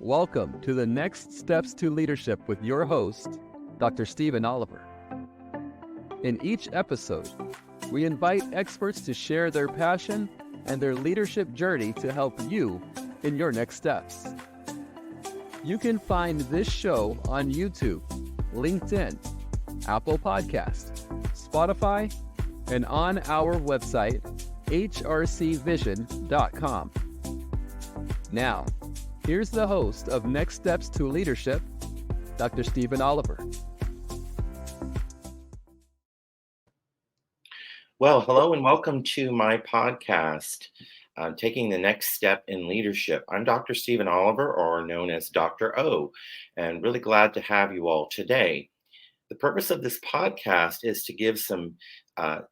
Welcome to the Next Steps to Leadership with your host, Dr. Stephen Oliver. In each episode, we invite experts to share their passion and their leadership journey to help you in your next steps. You can find this show on YouTube, LinkedIn, Apple Podcast, Spotify, and on our website, hrcvision.com. Now, here's the host of Next Steps to Leadership, Dr. Stephen Oliver. Well, hello and welcome to my podcast, Taking the Next Step in Leadership. I'm Dr. Stephen Oliver, or known as Dr. O, and really glad to have you all today. The purpose of this podcast is to give some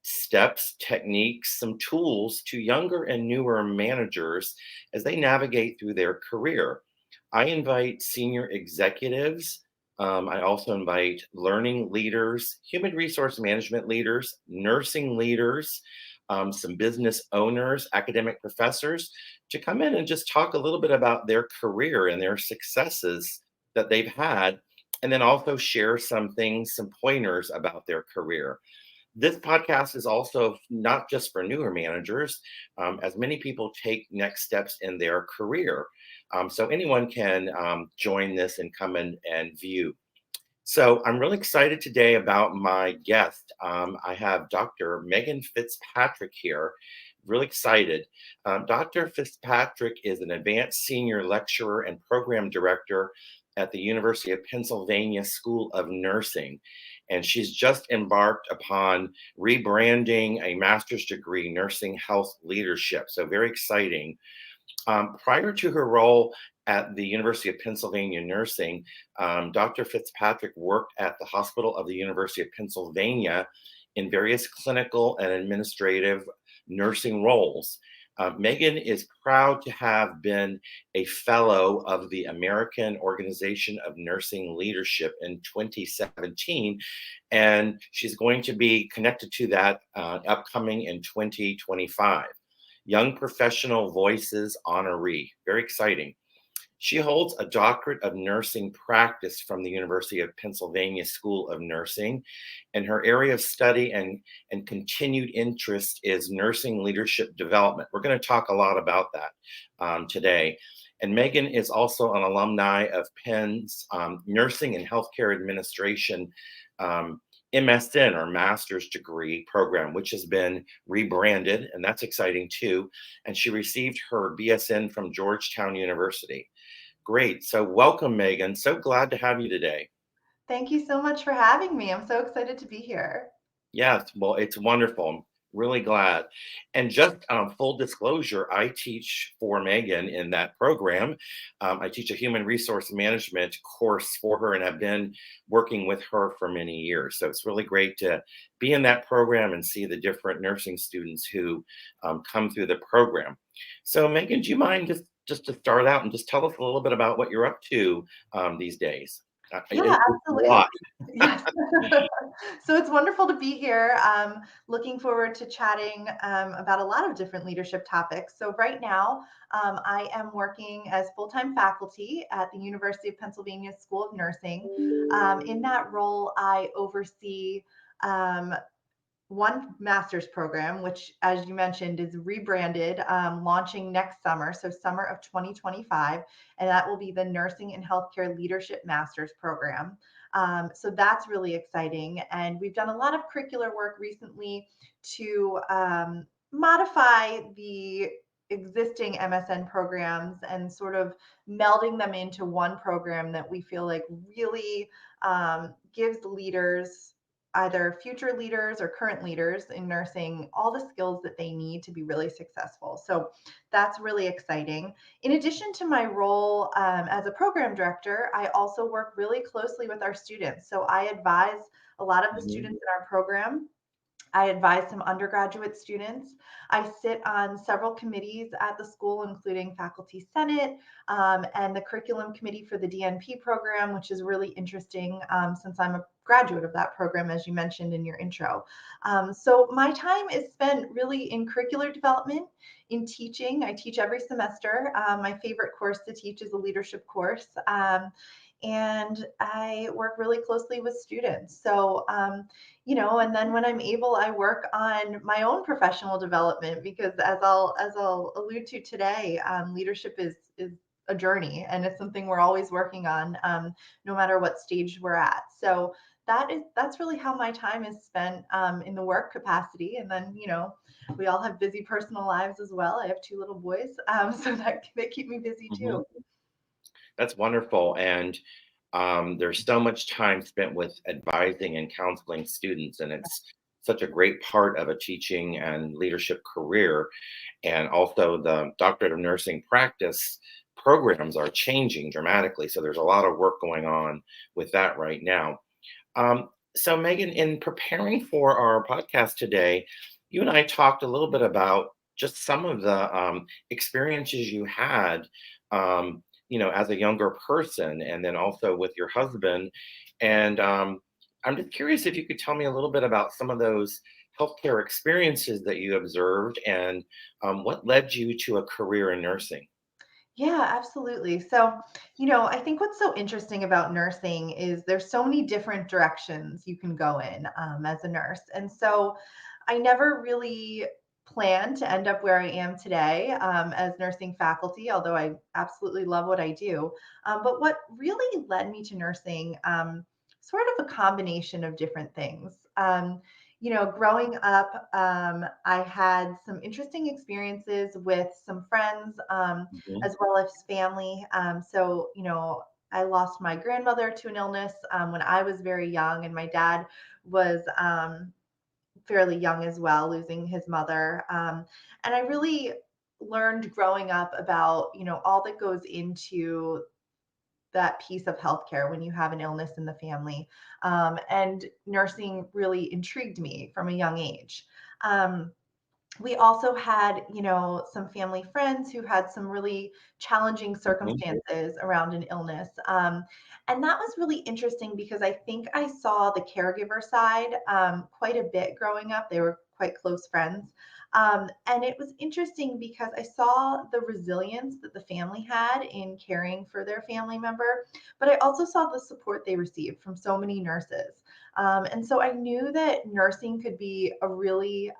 steps, techniques, some tools to younger and newer managers as they navigate through their career. I invite senior executives. I also invite learning leaders, human resource management leaders, nursing leaders, some business owners, academic professors to come in and just talk a little bit about their career and their successes that they've had, and then also share some things, some pointers about their career. This podcast is also not just for newer managers, as many people take next steps in their career. So anyone can join this and come in and view. So I'm really excited today about my guest. I have Dr. Meghan Fitzpatrick here. Really excited. Dr. Fitzpatrick is an advanced senior lecturer and program director at the University of Pennsylvania School of Nursing. And she's just embarked upon rebranding a master's degree, nursing health leadership. So very exciting. Prior to her role at the University of Pennsylvania Nursing, Dr. Fitzpatrick worked at the Hospital of the University of Pennsylvania in various clinical and administrative nursing roles. Meghan is proud to have been a fellow of the American Organization of Nursing Leadership in 2017, and she's going to be connected to that upcoming in 2025. Young Professional Voices honoree. Very exciting. She holds a doctorate of nursing practice from the University of Pennsylvania School of Nursing, and her area of study and continued interest is nursing leadership development. We're going to talk a lot about that today. And Meghan is also an alumni of Penn's Nursing and Healthcare Administration MSN, or master's degree program, which has been rebranded, and that's exciting too. And she received her BSN from Georgetown University. Great. So welcome, Meghan. So glad to have you today. Thank you so much for having me. I'm so excited to be here. Yes, well, it's wonderful. I'm really glad. And just full disclosure, I teach for Meghan in that program. I teach a human resource management course for her and have been working with her for many years. So it's really great to be in that program and see the different nursing students who come through the program. So Meghan, do you mind just to start out and just tell us a little bit about what you're up to these days? Yeah, absolutely. Yes. So it's wonderful to be here. Looking forward to chatting about a lot of different leadership topics. So right now, I am working as full-time faculty at the University of Pennsylvania School of Nursing. In that role, I oversee one master's program, which, as you mentioned, is rebranded, launching next summer, so summer of 2025, and that will be the Nursing and Healthcare Leadership Master's Program. So that's really exciting, and we've done a lot of curricular work recently to modify the existing MSN programs and sort of melding them into one program that we feel like really gives leaders, either future leaders or current leaders in nursing, all the skills that they need to be really successful. So that's really exciting. In addition to my role as a program director, I also work really closely with our students. So I advise a lot of the students in our program I advise some undergraduate students. I sit on several committees at the school, including Faculty Senate and the Curriculum Committee for the DNP program, which is really interesting since I'm a graduate of that program, as you mentioned in your intro. So my time is spent really in curricular development, in teaching. I teach every semester. My favorite course to teach is a leadership course. And I work really closely with students. So, and then when I'm able, I work on my own professional development because, as I'll allude to today, leadership is a journey, and it's something we're always working on, no matter what stage we're at. So that's really how my time is spent in the work capacity. And then, we all have busy personal lives as well. I have two little boys, so that they keep me busy Mhm. too. That's wonderful. And there's so much time spent with advising and counseling students, and it's such a great part of a teaching and leadership career. And also, the doctorate of nursing practice programs are changing dramatically. So there's a lot of work going on with that right now. So, Megan, in preparing for our podcast today, you and I talked a little bit about just some of the experiences you had, as a younger person, and then also with your husband. And I'm just curious if you could tell me a little bit about some of those healthcare experiences that you observed and what led you to a career in nursing. Yeah, absolutely. So, I think what's so interesting about nursing is there's so many different directions you can go in as a nurse. And so I never really planned to end up where I am today as nursing faculty, although I absolutely love what I do. But what really led me to nursing, sort of a combination of different things. Growing up, I had some interesting experiences with some friends, Mhm. as well as family. So, I lost my grandmother to an illness when I was very young, and my dad was fairly young as well, losing his mother. And I really learned growing up about, all that goes into that piece of healthcare when you have an illness in the family. And nursing really intrigued me from a young age. Um, we also had, some family friends who had some really challenging Mhm. circumstances around an illness. And that was really interesting because I think I saw the caregiver side quite a bit growing up. They were quite close friends. And it was interesting because I saw the resilience that the family had in caring for their family member, but I also saw the support they received from so many nurses. And so I knew that nursing could be a really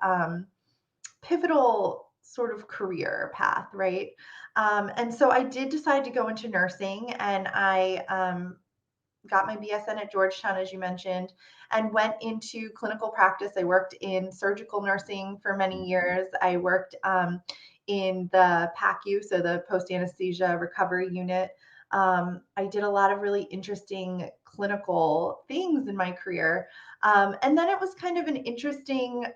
pivotal sort of career path, right? And so I did decide to go into nursing, and I got my BSN at Georgetown, as you mentioned, and went into clinical practice. I worked in surgical nursing for many years. I worked in the PACU, so the post anesthesia recovery unit. I did a lot of really interesting clinical things in my career. And then it was kind of an interesting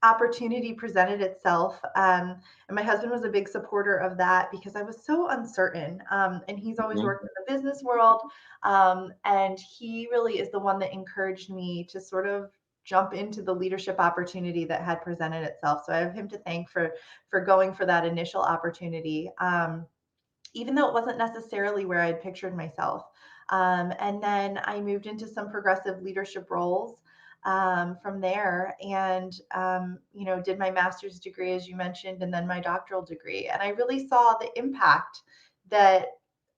opportunity presented itself. And my husband was a big supporter of that because I was so uncertain. And he's always Mhm. worked in the business world. And he really is the one that encouraged me to sort of jump into the leadership opportunity that had presented itself. So I have him to thank for going for that initial opportunity, even though it wasn't necessarily where I'd pictured myself. And then I moved into some progressive leadership roles from there, and did my master's degree, as you mentioned, and then my doctoral degree. And I really saw the impact that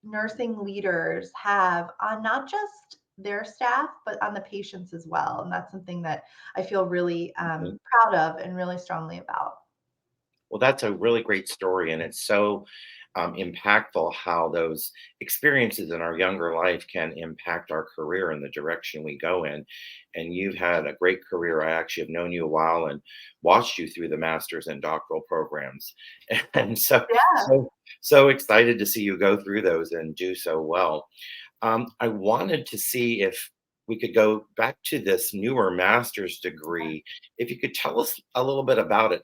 nursing leaders have on not just their staff, but on the patients as well. And that's something that I feel really Mhm. proud of and really strongly about. Well, that's a really great story, and it's so impactful how those experiences in our younger life can impact our career and the direction we go in. And you've had a great career. I actually have known you a while and watched you through the master's and doctoral programs, and Yeah, so excited to see you go through those and do so well. I wanted to see if we could go back to this newer master's degree. If you could tell us a little bit about it.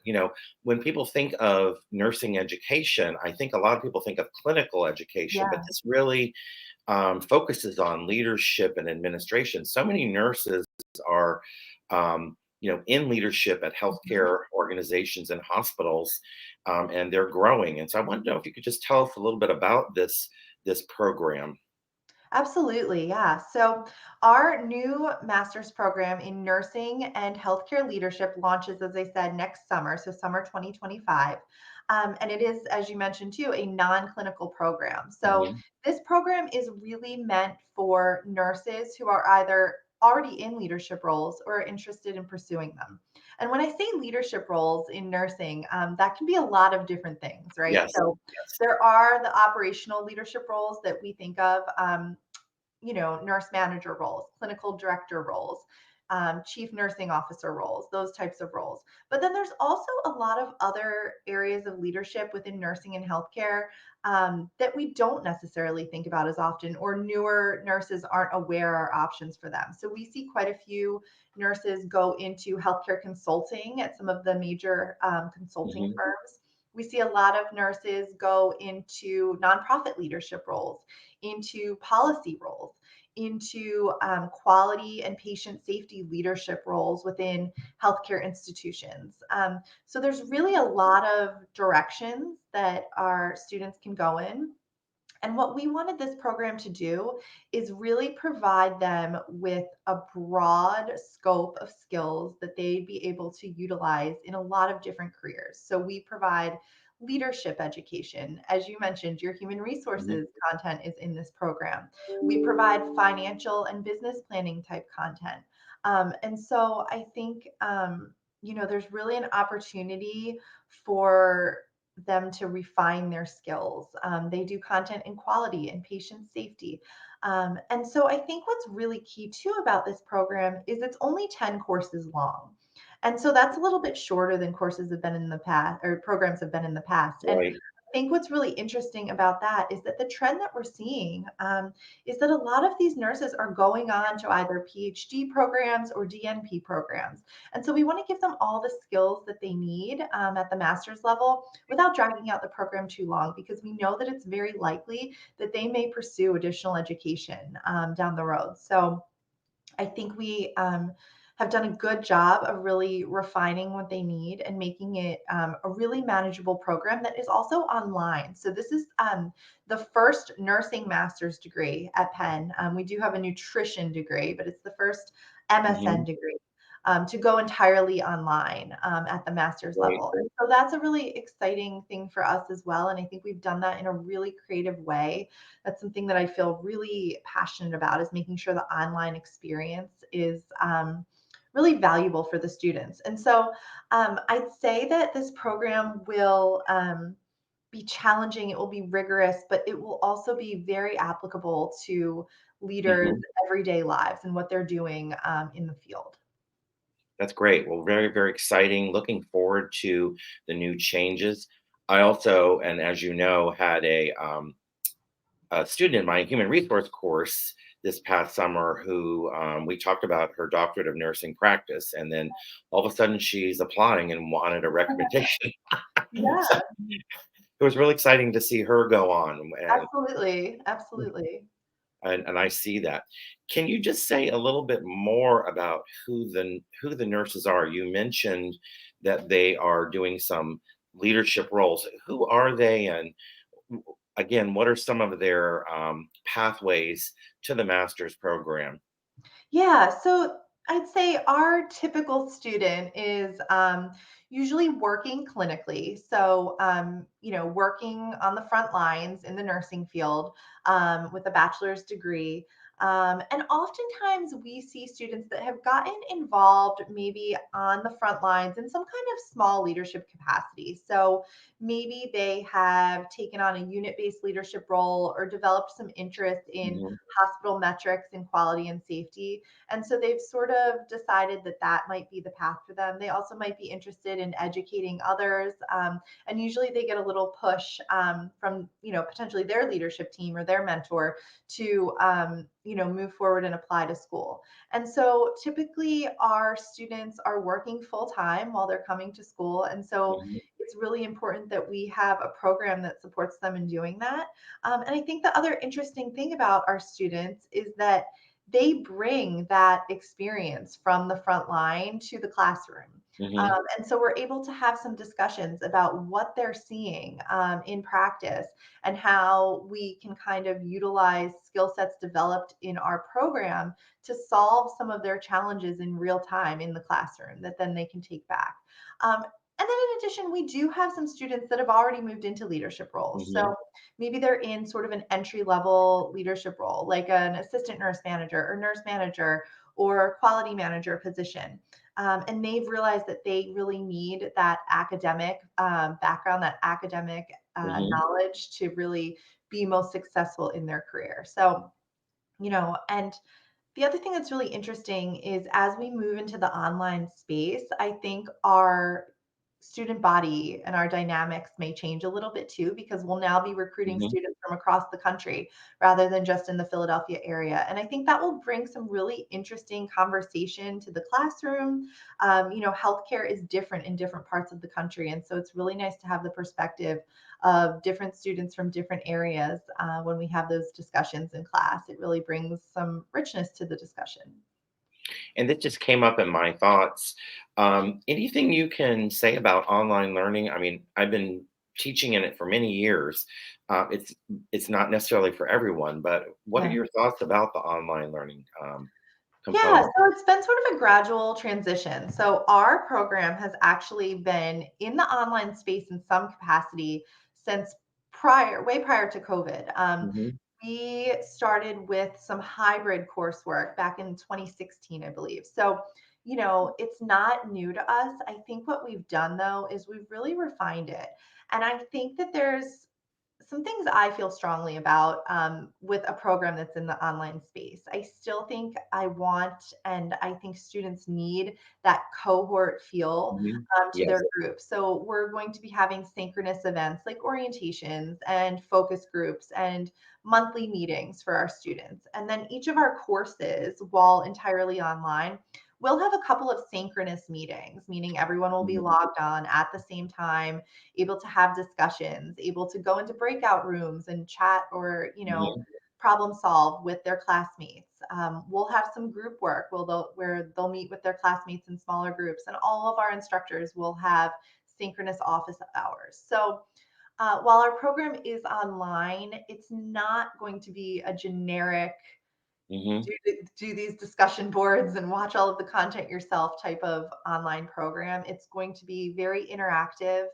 When people think of nursing education, I think a lot of people think of clinical education, but yeah, this really focuses on leadership and administration. So many nurses are in leadership at healthcare organizations and hospitals, and they're growing. And so I want to know if you could just tell us a little bit about this program. Absolutely, yeah. So, our new master's program in nursing and healthcare leadership launches, as I said, next summer, so summer 2025. And it is, as you mentioned too, a non clinical program. So, Hmm. this program is really meant for nurses who are either already in leadership roles or are interested in pursuing them. And when I say leadership roles in nursing, that can be a lot of different things, right? Yes. So, Yes. there are the operational leadership roles that we think of. Nurse manager roles, clinical director roles, chief nursing officer roles, those types of roles. But then there's also a lot of other areas of leadership within nursing and healthcare that we don't necessarily think about as often, or newer nurses aren't aware are options for them. So we see quite a few nurses go into healthcare consulting at some of the major consulting Hmm. firms. We see a lot of nurses go into nonprofit leadership roles, into policy roles, into quality and patient safety leadership roles within healthcare institutions. So there's really a lot of directions that our students can go in. And what we wanted this program to do is really provide them with a broad scope of skills that they'd be able to utilize in a lot of different careers. So we provide leadership education. As you mentioned, your human Hmm. resources content is in this program. We provide financial and business planning type content. And so I think, there's really an opportunity for them to refine their skills. They do content in quality and patient safety. And so I think what's really key too about this program is it's only 10 courses long. And so that's a little bit shorter than courses have been in the past, or programs have been in the past. And Right. I think what's really interesting about that is that the trend that we're seeing is that a lot of these nurses are going on to either PhD programs or DNP programs. And so we want to give them all the skills that they need at the master's level without dragging out the program too long, because we know that it's very likely that they may pursue additional education down the road. So I think we have done a good job of really refining what they need and making it a really manageable program that is also online. So this is the first nursing master's degree at Penn. We do have a nutrition degree, but it's the first Hmm. MSN degree to go entirely online at the master's Right. level. And so that's a really exciting thing for us as well. And I think we've done that in a really creative way. That's something that I feel really passionate about, is making sure the online experience is really valuable for the students. And so I'd say that this program will be challenging, it will be rigorous, but it will also be very applicable to leaders' Hmm. everyday lives and what they're doing in the field. That's great. Well, very, very exciting. Looking forward to the new changes. I also, and as you know, had a student in my human resource course this past summer who we talked about her doctorate of nursing practice, and then all of a sudden she's applying and wanted a recommendation. So Yeah, it was really exciting to see her go on, absolutely. Absolutely. and I see that. Can you just say a little bit more about who the nurses are? You mentioned that they are doing some leadership roles. Who are they, and again, what are some of their pathways to the master's program? Yeah, so I'd say our typical student is usually working clinically. So, working on the front lines in the nursing field with a bachelor's degree. And oftentimes we see students that have gotten involved maybe on the front lines in some kind of small leadership capacity. So maybe they have taken on a unit based leadership role or developed some interest in Mhm. hospital metrics and quality and safety. And so they've sort of decided that that might be the path for them. They also might be interested in educating others. And usually they get a little push from, potentially their leadership team or their mentor to, move forward and apply to school. And so typically our students are working full time while they're coming to school. And so Mhm. it's really important that we have a program that supports them in doing that. And I think the other interesting thing about our students is that they bring that experience from the front line to the classroom. Hmm. And so we're able to have some discussions about what they're seeing in practice and how we can kind of utilize skill sets developed in our program to solve some of their challenges in real time in the classroom that then they can take back. And then in addition, we do have some students that have already moved into leadership roles. Hmm. So maybe they're in sort of an entry level leadership role, like an assistant nurse manager or nurse manager or quality manager position. And they've realized that they really need that academic background, that academic Hmm. knowledge to really be most successful in their career. So, and the other thing that's really interesting is as we move into the online space, I think our student body and our dynamics may change a little bit too, because we'll now be recruiting Hmm. students from across the country rather than just in the Philadelphia area. And I think that will bring some really interesting conversation to the classroom. Healthcare is different in different parts of the country. And so it's really nice to have the perspective of different students from different areas when we have those discussions in class. It really brings some richness to the discussion. And this just came up in my thoughts. Anything you can say about online learning? I mean, I've been teaching in it for many years. It's not necessarily for everyone, but what are Yeah. your thoughts about the online learning Yeah, component? so it's been sort of a gradual transition. So our program has actually been in the online space in some capacity since way prior to COVID. Hmm. We started with some hybrid coursework back in 2016, I believe. So, it's not new to us. I think what we've done though is we've really refined it. And I think that there's some things I feel strongly about with a program that's in the online space. I still think I want and I think students need that cohort feel Hmm. to Yes. their group. So we're going to be having synchronous events like orientations and focus groups and monthly meetings for our students. And then each of our courses, while entirely online, we'll have a couple of synchronous meetings, meaning everyone will be Hmm. logged on at the same time, able to have discussions, able to go into breakout rooms and chat or, Hmm. problem solve with their classmates. We'll have some group work where they'll meet with their classmates in smaller groups, and all of our instructors will have synchronous office hours. So while our program is online, it's not going to be a generic Hmm. do these discussion boards and watch all of the content yourself type of online program. It's going to be very interactive.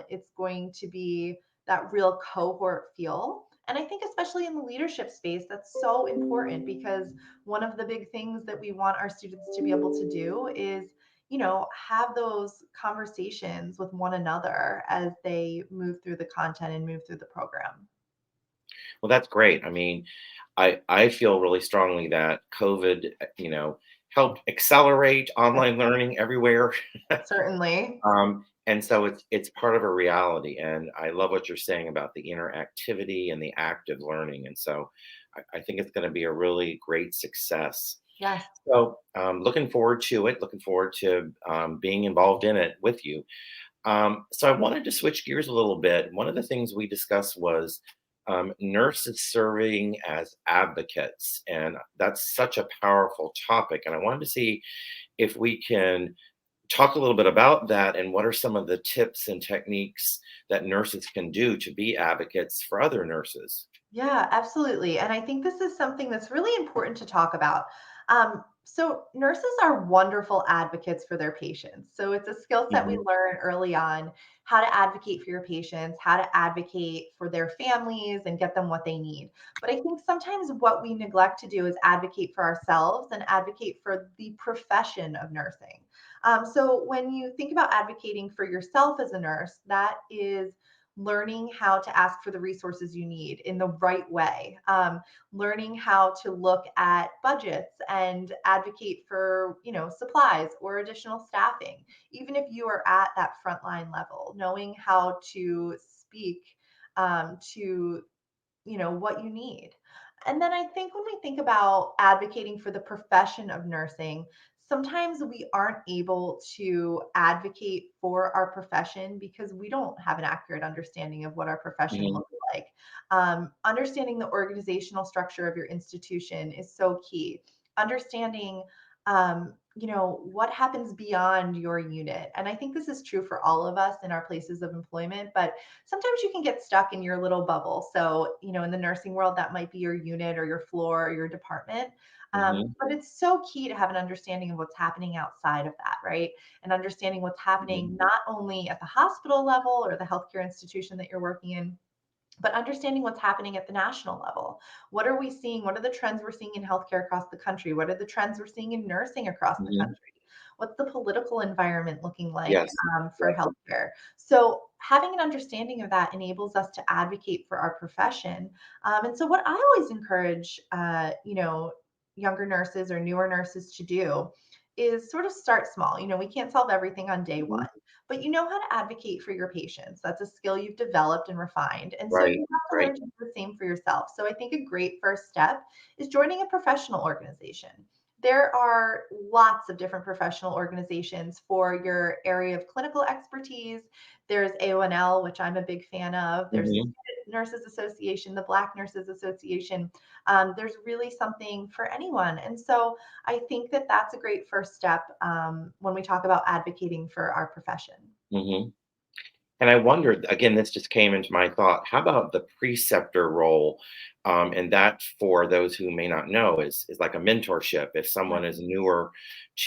It's going to be that real cohort feel. And I think, especially in the leadership space, that's so important because one of the big things that we want our students to be able to do is, have those conversations with one another as they move through the content and move through the program. Well, that's great. I mean, I feel really strongly that COVID, helped accelerate online learning everywhere. Certainly. And so it's part of a reality. And I love what you're saying about the interactivity and the active learning. And so I think it's going to be a really great success. Yes. So looking forward to it. Looking forward to being involved in it with you. So I wanted to switch gears a little bit. One of the things we discussed was nurses serving as advocates, and that's such a powerful topic. And I wanted to see if we can talk a little bit about that and what are some of the tips and techniques that nurses can do to be advocates for other nurses. Yeah, absolutely. And I think this is something that's really important to talk about. So, nurses are wonderful advocates for their patients. So, it's a skill set we Hmm. learn early on how to advocate for your patients, how to advocate for their families and get them what they need. But I think sometimes what we neglect to do is advocate for ourselves and advocate for the profession of nursing. So, when you think about advocating for yourself as a nurse, that is learning how to ask for the resources you need in the right way, learning how to look at budgets and advocate for supplies or additional staffing, even if you are at that frontline level, knowing how to speak to what you need. And then I think when we think about advocating for the profession of nursing, sometimes we aren't able to advocate for our profession because we don't have an accurate understanding of what our profession Hmm. looks like. Understanding the organizational structure of your institution is so key. Understanding, what happens beyond your unit. And I think this is true for all of us in our places of employment, but sometimes you can get stuck in your little bubble. So, in the nursing world, that might be your unit or your floor or your department. Hmm. But it's so key to have an understanding of what's happening outside of that, right? And understanding what's happening not only at the hospital level or the healthcare institution that you're working in, but understanding what's happening at the national level. What are we seeing? What are the trends we're seeing in healthcare across the country? What are the trends we're seeing in nursing across the Hmm. country? What's the political environment looking like Yes. for Yes. healthcare? So, having an understanding of that enables us to advocate for our profession. And so, what I always encourage, younger nurses or newer nurses to do is sort of start small. We can't solve everything on day Hmm. one, but you know how to advocate for your patients. That's a skill you've developed and refined. And so Right. you have to Right. learn to do the same for yourself. So I think a great first step is joining a professional organization. There are lots of different professional organizations for your area of clinical expertise. There's AONL, which I'm a big fan of. There's the Hmm. Student Nurses Association, the Black Nurses Association. There's really something for anyone. And so I think that that's a great first step when we talk about advocating for our profession. Hmm. And I wondered, again, this just came into my thought. How about the preceptor role? And that, for those who may not know, is like a mentorship. If Yeah. someone is newer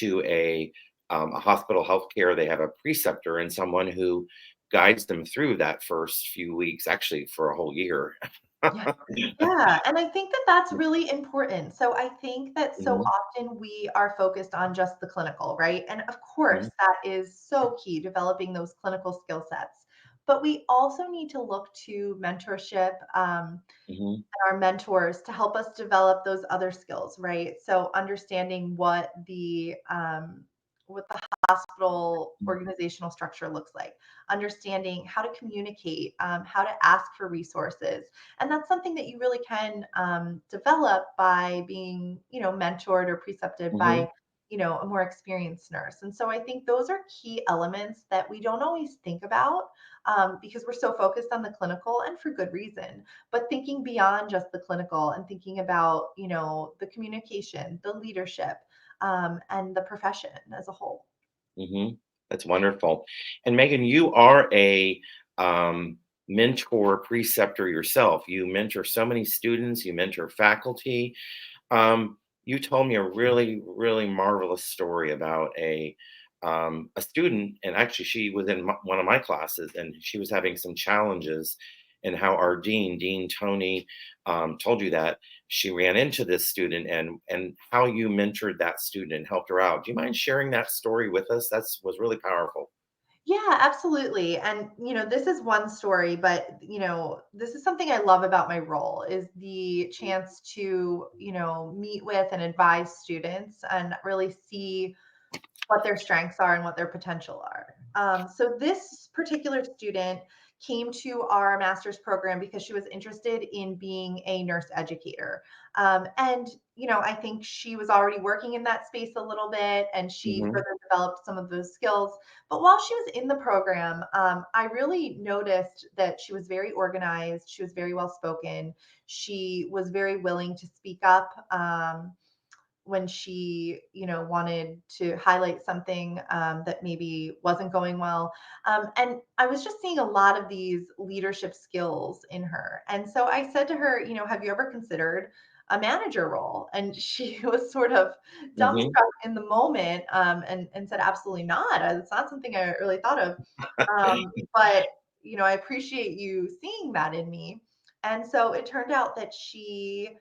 to a hospital healthcare, they have a preceptor and someone who guides them through that first few weeks, actually for a whole year. Yeah. Yeah, and I think that that's really important. So I think that so Mhm, often we are focused on just the clinical, right? And of course, mhm, that is so key, developing those clinical skill sets. But we also need to look to mentorship, mhm, and our mentors to help us develop those other skills, right? So understanding what the hospital organizational structure looks like, understanding how to communicate, how to ask for resources, and that's something that you really can develop by being, mentored or precepted by mhm, a more experienced nurse. And so I think those are key elements that we don't always think about because we're so focused on the clinical, and for good reason, but thinking beyond just the clinical and thinking about the communication, the leadership, and the profession as a whole. mhm. That's wonderful. And Megan, you are a mentor preceptor yourself. You mentor so many students, you mentor faculty. You told me a really, really marvelous story about a student, and actually, she was in one of my classes, and she was having some challenges, and how our Dean Tony, told you that she ran into this student, and how you mentored that student and helped her out. Do you mind sharing that story with us? That's was really powerful. Yeah, absolutely. And this is one story, but this is something I love about my role is the chance to, meet with and advise students and really see what their strengths are and what their potential are. So this particular student came to our master's program because she was interested in being a nurse educator. And, I think she was already working in that space a little bit and she Hmm. further developed some of those skills. But while she was in the program, I really noticed that she was very organized. She was very well spoken. She was very willing to speak up. When she, wanted to highlight something that maybe wasn't going well. And I was just seeing a lot of these leadership skills in her. And so I said to her, have you ever considered a manager role? And she was sort of Hmm. dumbstruck in the moment and said, absolutely not. It's not something I really thought of. But, I appreciate you seeing that in me. And so it turned out that she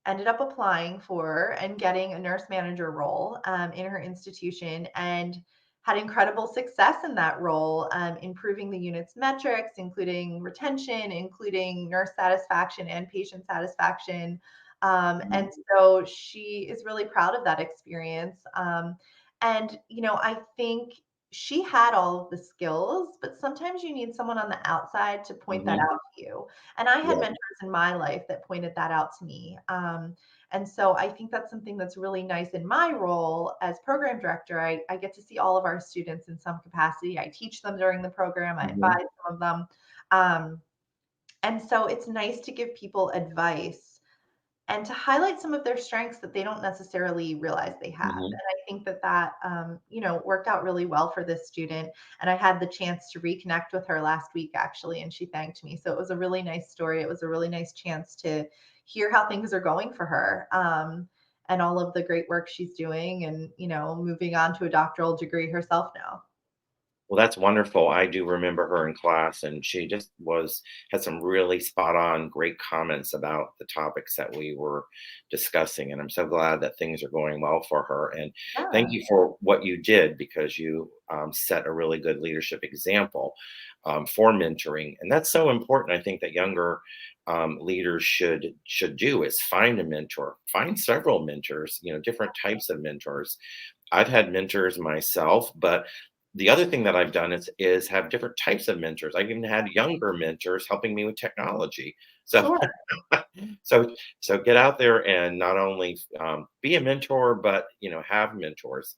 ended up applying for and getting a nurse manager role in her institution and had incredible success in that role, improving the unit's metrics, including retention, including nurse satisfaction and patient satisfaction. And so she is really proud of that experience. And, I think she had all of the skills, but sometimes you need someone on the outside to point that Hmm. out to you. And I had Yeah. mentors in my life that pointed that out to me. And so I think that's something that's really nice in my role as program director. I get to see all of our students in some capacity. I teach them during the program, I Hmm. advise some of them. Um, And so it's nice to give people advice and to highlight some of their strengths that they don't necessarily realize they have. And Hmm. I think that worked out really well for this student. And I had the chance to reconnect with her last week, actually, and she thanked me. So it was a really nice story. It was a really nice chance to hear how things are going for her. And all of the great work she's doing and, moving on to a doctoral degree herself now. Well, that's wonderful. I do remember her in class, and she just had some really spot on, great comments about the topics that we were discussing. And I'm so glad that things are going well for her. And thank Yeah, you for what you did, because you set a really good leadership example for mentoring, and that's so important. I think that younger leaders should do is find a mentor, find several mentors, different types of mentors. I've had mentors myself, but the other thing that I've done is have different types of mentors. I've even had younger mentors helping me with technology. So, sure. so get out there and not only be a mentor, but have mentors.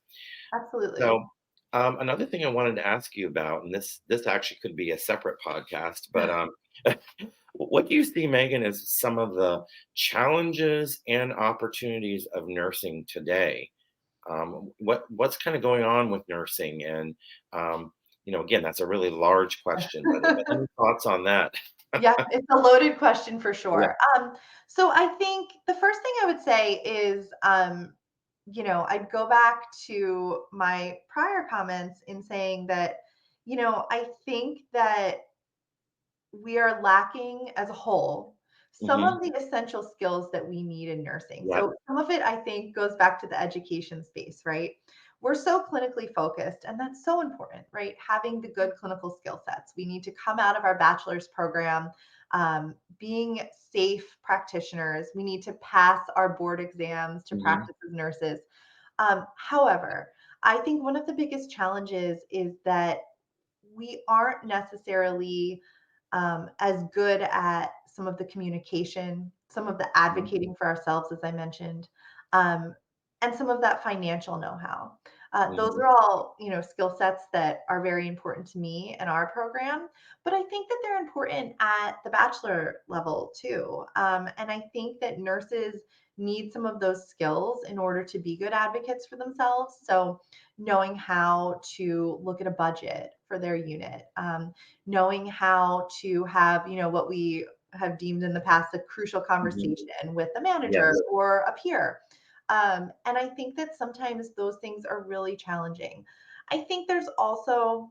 Absolutely. So, another thing I wanted to ask you about, and this actually could be a separate podcast, but what do you see, Megan, as some of the challenges and opportunities of nursing today? What's kind of going on with nursing? And again, that's a really large question, but any thoughts on that? Yeah, it's a loaded question for Yeah. sure. So I think the first thing I would say is, I'd go back to my prior comments in saying that, I think that we are lacking as a whole some Hmm. of the essential skills that we need in nursing. Yeah. So some of it I think goes back to the education space, right? We're so clinically focused, and that's so important, right? Having the good clinical skill sets. We need to come out of our bachelor's program being safe practitioners. We need to pass our board exams to Hmm. practice as nurses. However, I think one of the biggest challenges is that we aren't necessarily as good at some of the communication, some of the advocating for ourselves, as I mentioned, um, and some of that financial know-how. Those Hmm. are all, skill sets that are very important to me and our program. But I think that they're important at the bachelor level too. And I think that nurses need some of those skills in order to be good advocates for themselves. So knowing how to look at a budget for their unit, knowing how to have, what we have deemed in the past a crucial Hmm. conversation with a manager Yes. or a peer. And I think that sometimes those things are really challenging. I think there's also,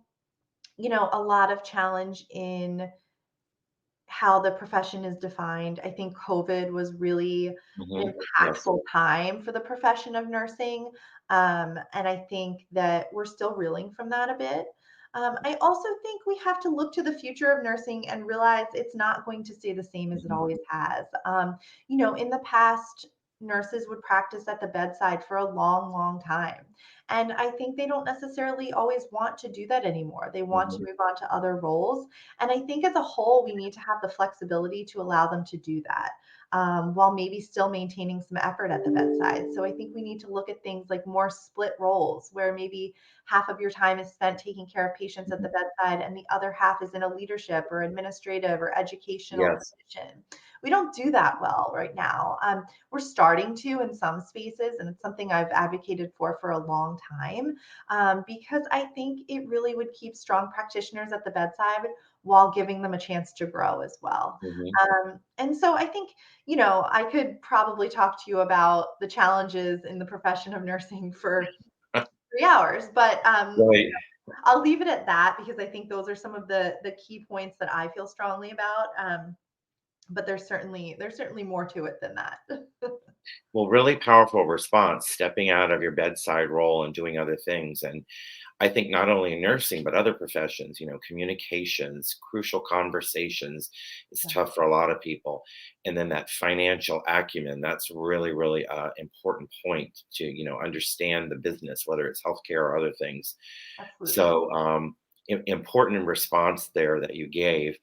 a lot of challenge in how the profession is defined. I think COVID was really Hmm. an Yes. impactful time for the profession of nursing. And I think that we're still reeling from that a bit. I also think we have to look to the future of nursing and realize it's not going to stay the same as it Hmm. always has. In the past, nurses would practice at the bedside for a long, long time. And I think they don't necessarily always want to do that anymore. They want to Hmm. move on to other roles. And I think as a whole, we need to have the flexibility to allow them to do that while maybe still maintaining some effort at the bedside. So I think we need to look at things like more split roles where maybe half of your time is spent taking care of patients at the bedside and the other half is in a leadership or administrative or educational Yes. position. We don't do that well right now. We're starting to in some spaces, and it's something I've advocated for a long time because I think it really would keep strong practitioners at the bedside while giving them a chance to grow as well. Hmm. And so I think, I could probably talk to you about the challenges in the profession of nursing for 3 hours, but Right. I'll leave it at that because I think those are some of the key points that I feel strongly about. But there's certainly more to it than that. Well, really powerful response, stepping out of your bedside role and doing other things. And I think not only in nursing, but other professions, communications, crucial conversations is Yeah, tough for a lot of people. And then that financial acumen, that's really, really important point to, understand the business, whether it's healthcare or other things. absolutely. So important response there that you gave.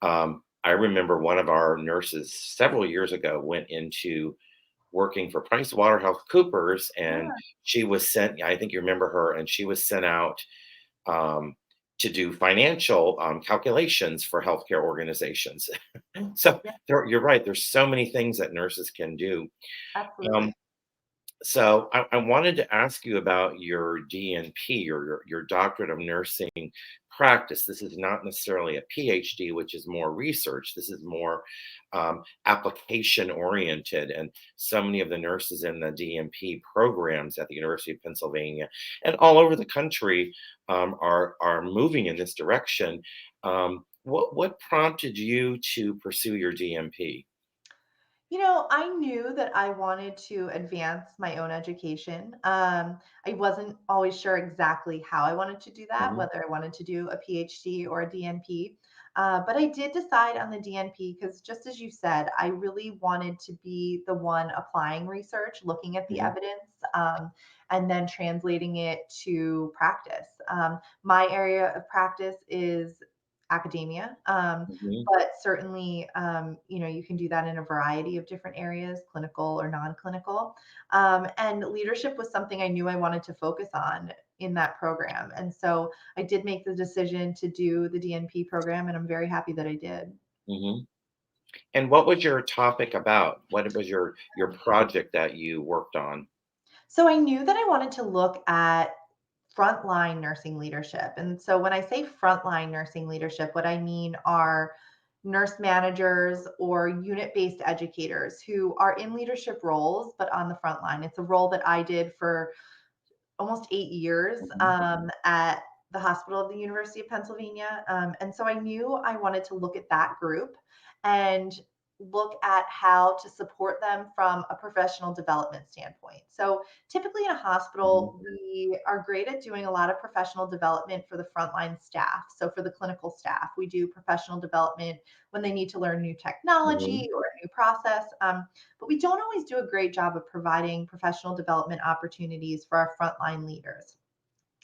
I remember one of our nurses several years ago went into working for PricewaterhouseCoopers, and Yeah. she was sent. I think you remember her, and she was sent out. Um, to do financial calculations for healthcare organizations. So Yeah, you're right. There's so many things that nurses can do. Um, absolutely. so I wanted to ask you about your DNP or your doctorate of nursing practice. This is not necessarily a PhD, which is more research. This is more application oriented. And so many of the nurses in the DNP programs at the University of Pennsylvania and all over the country are moving in this direction. What prompted you to pursue your DNP? I knew that I wanted to advance my own education. I wasn't always sure exactly how I wanted to do that, Hmm. whether I wanted to do a PhD or a DNP. But I did decide on the DNP because, just as you said, I really wanted to be the one applying research, looking at the Hmm. evidence, and then translating it to practice. My area of practice is academia. Hmm. But certainly, you can do that in a variety of different areas, clinical or non-clinical. And leadership was something I knew I wanted to focus on in that program. And so I did make the decision to do the DNP program, and I'm very happy that I did. Hmm. And what was your topic about? What was your project that you worked on? So I knew that I wanted to look at frontline nursing leadership. And so when I say frontline nursing leadership, what I mean are nurse managers or unit based educators who are in leadership roles, but on the front line. It's a role that I did for almost 8 years Mhm, at the hospital of the University of Pennsylvania. And so I knew I wanted to look at that group and look at how to support them from a professional development standpoint. So typically in a mhm, hospital, we are great at doing a lot of professional development for the frontline staff. So for the clinical staff, we do professional development when they need to learn new mhm, technology or a new process. But we don't always do a great job of providing professional development opportunities for our frontline leaders.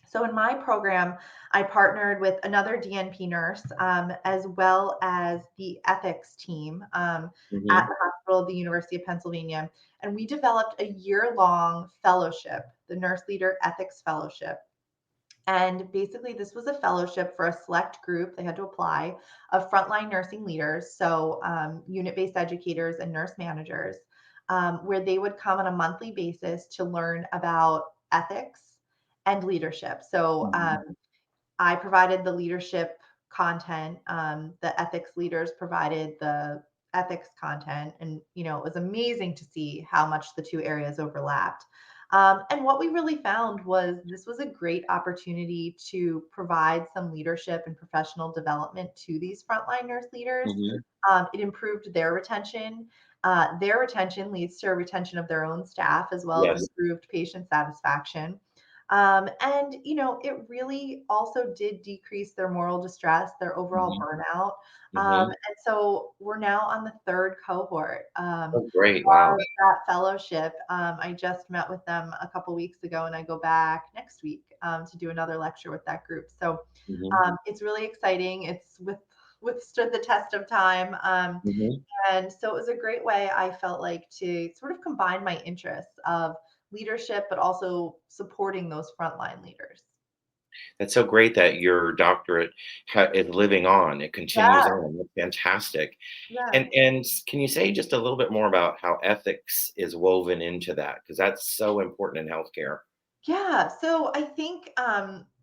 So in my program, I partnered with another DNP nurse as well as the ethics team at mhm, the hospital of the University of Pennsylvania. And we developed a year-long fellowship, the Nurse Leader Ethics Fellowship. And basically, this was a fellowship for a select group, they had to apply, of frontline nursing leaders, so unit based educators and nurse managers, where they would come on a monthly basis to learn about ethics and leadership. So mhm, I provided the leadership content. The ethics leaders provided the ethics content. And, it was amazing to see how much the two areas overlapped. And what we really found was this was a great opportunity to provide some leadership and professional development to these frontline nurse leaders. mhm. It improved their retention. Their retention leads to a retention of their own staff as well as Yes. improved patient satisfaction. And it really also did decrease their moral distress, their overall Mhm, burnout. mhm. And so we're now on the third cohort Oh, great. Wow. of that fellowship. I just met with them a couple weeks ago, and I go back next week to do another lecture with that group. So Mhm, it's really exciting. It's withstood the test of time. mhm. And so it was a great way, I felt like, to sort of combine my interests of leadership, but also supporting those frontline leaders. That's so great that your doctorate is living on. It continues Yeah, on. That's fantastic. yeah, And can you say just a little bit more about how ethics is woven into that? Because that's so important in healthcare. yeah. So I think,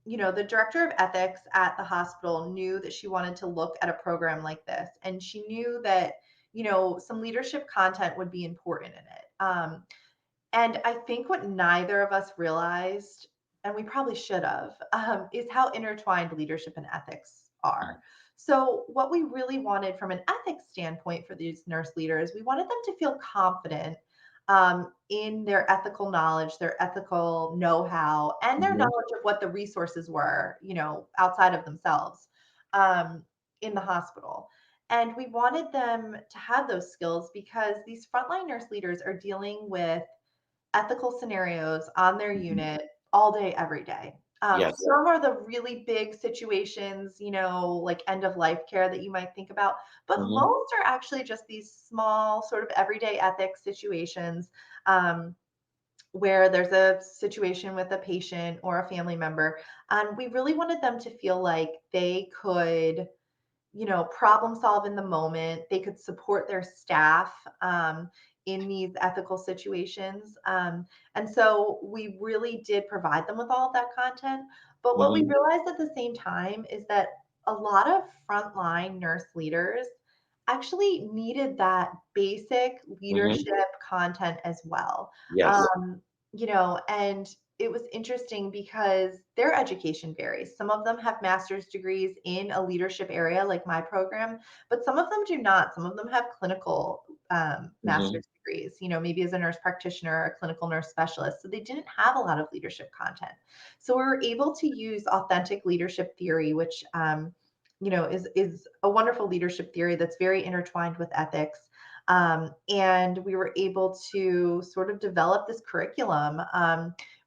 the director of ethics at the hospital knew that she wanted to look at a program like this, and she knew that, some leadership content would be important in it. And I think what neither of us realized, and we probably should have, is how intertwined leadership and ethics are. So, what we really wanted from an ethics standpoint for these nurse leaders, we wanted them to feel confident in their ethical knowledge, their ethical know how, and their Mhm, knowledge of what the resources were, outside of themselves um, in the hospital. And we wanted them to have those skills because these frontline nurse leaders are dealing with ethical scenarios on their mhm. unit all day, every day. Yes. Some are the really big situations, like end of life care that you might think about, but Mhm, most are actually just these small, sort of everyday ethics situations. Um, where there's a situation with a patient or a family member, and we really wanted them to feel like they could, problem solve in the moment. They could support their staff in these ethical situations. And so we really did provide them with all of that content. But what we Hmm. realized at the same time is that a lot of frontline nurse leaders actually needed that basic Hmm. leadership content as well. Yes. And it was interesting because their education varies. Some of them have master's degrees in a leadership area, like my program, but some of them do not. Some of them have clinical Hmm. master's degrees, maybe as a nurse practitioner or a clinical nurse specialist. So they didn't have a lot of leadership content. So we were able to use authentic leadership theory, which is a wonderful leadership theory that's very intertwined with ethics. And we were able to sort of develop this curriculum.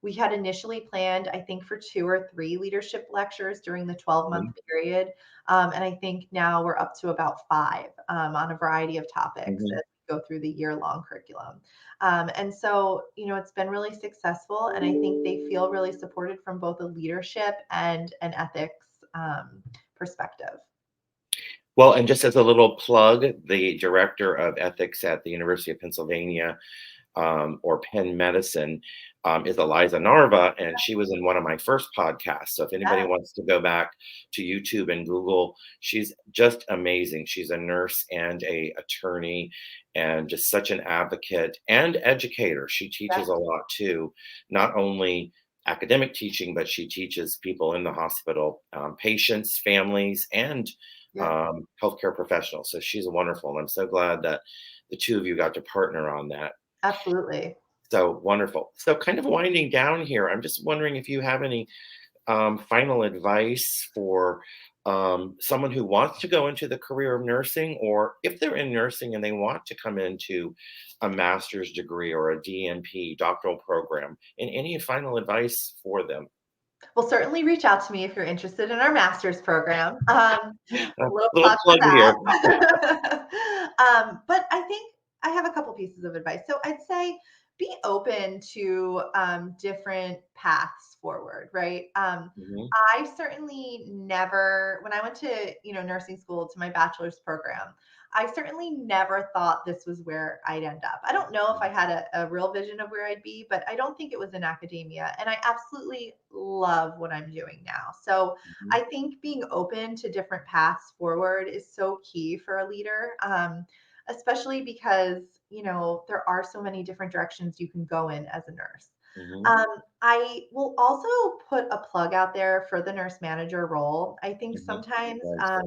We had initially planned, I think, for 2 or 3 leadership lectures during the 12-month period. And I think now we're up to about 5 on a variety of topics Hmm. as we go through the year-long curriculum. And so, it's been really successful. And I think they feel really supported from both a leadership and an ethics perspective. Well, and just as a little plug, the director of ethics at the University of Pennsylvania, or Penn Medicine, is Eliza Narva, and she was in one of my first podcasts. So if anybody Yeah, wants to go back to YouTube and Google, she's just amazing. She's a nurse and a attorney, and just such an advocate and educator. She yeah, teaches a lot too, not only academic teaching, but she teaches people in the hospital, patients, families, and yeah, healthcare professionals. So she's wonderful, and I'm so glad that the two of you got to partner on that. absolutely. So wonderful. So, kind of winding down here, I'm just wondering if you have any final advice for someone who wants to go into the career of nursing, or if they're in nursing and they want to come into a master's degree or a DNP doctoral program, and any final advice for them. Well, certainly reach out to me if you're interested in our master's program. A little Little plug for plug here. that. But I think I have a couple pieces of advice. So I'd say be open to different paths forward, right? Hmm. I certainly never, when I went to, nursing school to my bachelor's program, I certainly never thought this was where I'd end up. I don't know if I had a real vision of where I'd be, but I don't think it was in academia. And I absolutely love what I'm doing now. So Hmm. I think being open to different paths forward is so key for a leader, especially because, there are so many different directions you can go in as a nurse. Hmm. I will also put a plug out there for the nurse manager role. I think Hmm. sometimes Right.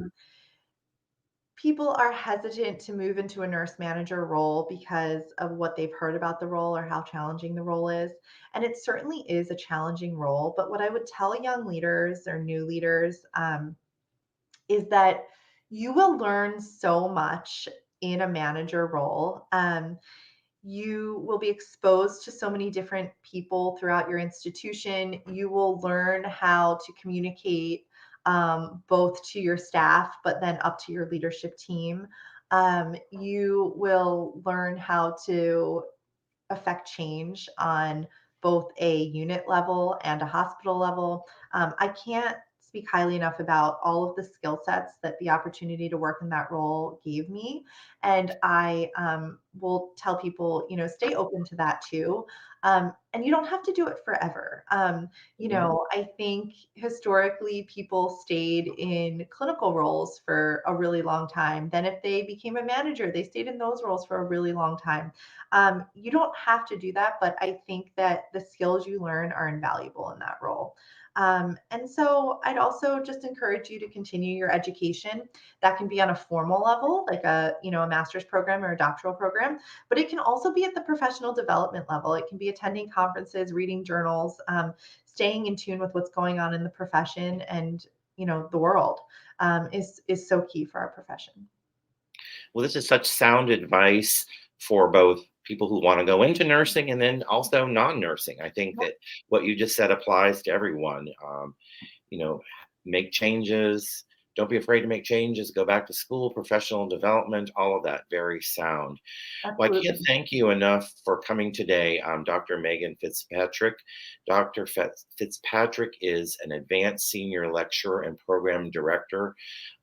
people are hesitant to move into a nurse manager role because of what they've heard about the role or how challenging the role is. And it certainly is a challenging role. But what I would tell young leaders or new leaders is that you will learn so much in a manager role. You will be exposed to so many different people throughout your institution. You will learn how to communicate both to your staff, but then up to your leadership team. You will learn how to affect change on both a unit level and a hospital level. I can't speak highly enough about all of the skill sets that the opportunity to work in that role gave me. And I will tell people, stay open to that too. And you don't have to do it forever. Hmm. I think historically people stayed in clinical roles for a really long time. Then, if they became a manager, they stayed in those roles for a really long time. You don't have to do that, but I think that the skills you learn are invaluable in that role. And so I'd also just encourage you to continue your education. That can be on a formal level, like a master's program or a doctoral program, but it can also be at the professional development level. It can be attending conferences, reading journals, staying in tune with what's going on in the profession and the world is so key for our profession. Well, this is such sound advice for both people who want to go into nursing and then also non-nursing. I think that what you just said applies to everyone. You know, make changes, Don't be afraid to make changes. Go back to school, professional development, all of that. Very sound. Well, I can't Absolutely. thank you enough for coming today. Dr. Meghan Fitzpatrick. Dr. Fitzpatrick is an advanced senior lecturer and program director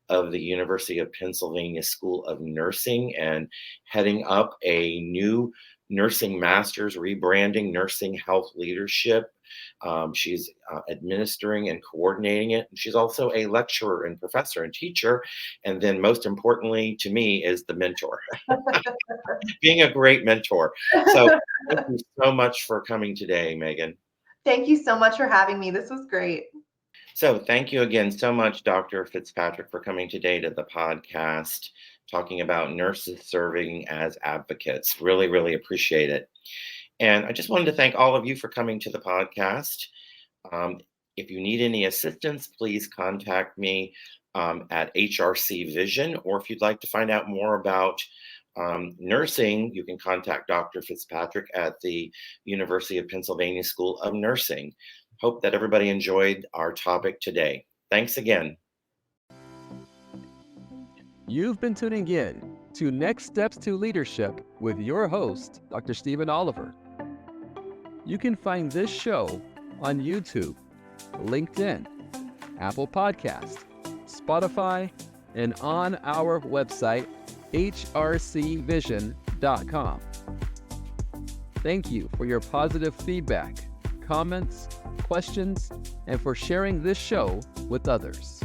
of the University of Pennsylvania School of Nursing and heading up a new nursing master's, rebranding nursing health leadership. She's administering and coordinating it. And she's also a lecturer and professor and teacher. And then, most importantly to me, is the mentor, being a great mentor. So, thank you so much for coming today, Meghan. Thank you so much for having me. This was great. So, thank you again so much, Dr. Fitzpatrick, for coming today to the podcast, talking about nurses serving as advocates. Really, really appreciate it. And I just wanted to thank all of you for coming to the podcast. Um, if you need any assistance, please contact me at HRC Vision, or if you'd like to find out more about nursing, you can contact Dr. Fitzpatrick at the University of Pennsylvania School of Nursing. Hope that everybody enjoyed our topic today. Thanks again. You've been tuning in to Next Steps to Leadership with your host, Dr. Stephen Oliver. You can find this show on YouTube, LinkedIn, Apple Podcast, Spotify, and on our website, hrcvision.com. Thank you for your positive feedback, comments, questions, and for sharing this show with others.